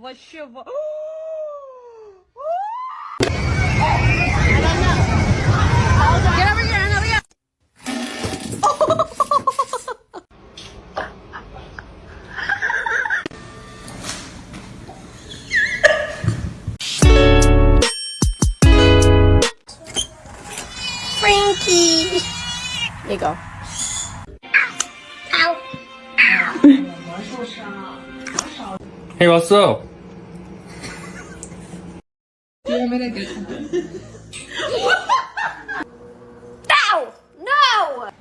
вообще... Get over here, Anna, we got... Frankie! There you go. Hey, what's up? No! No!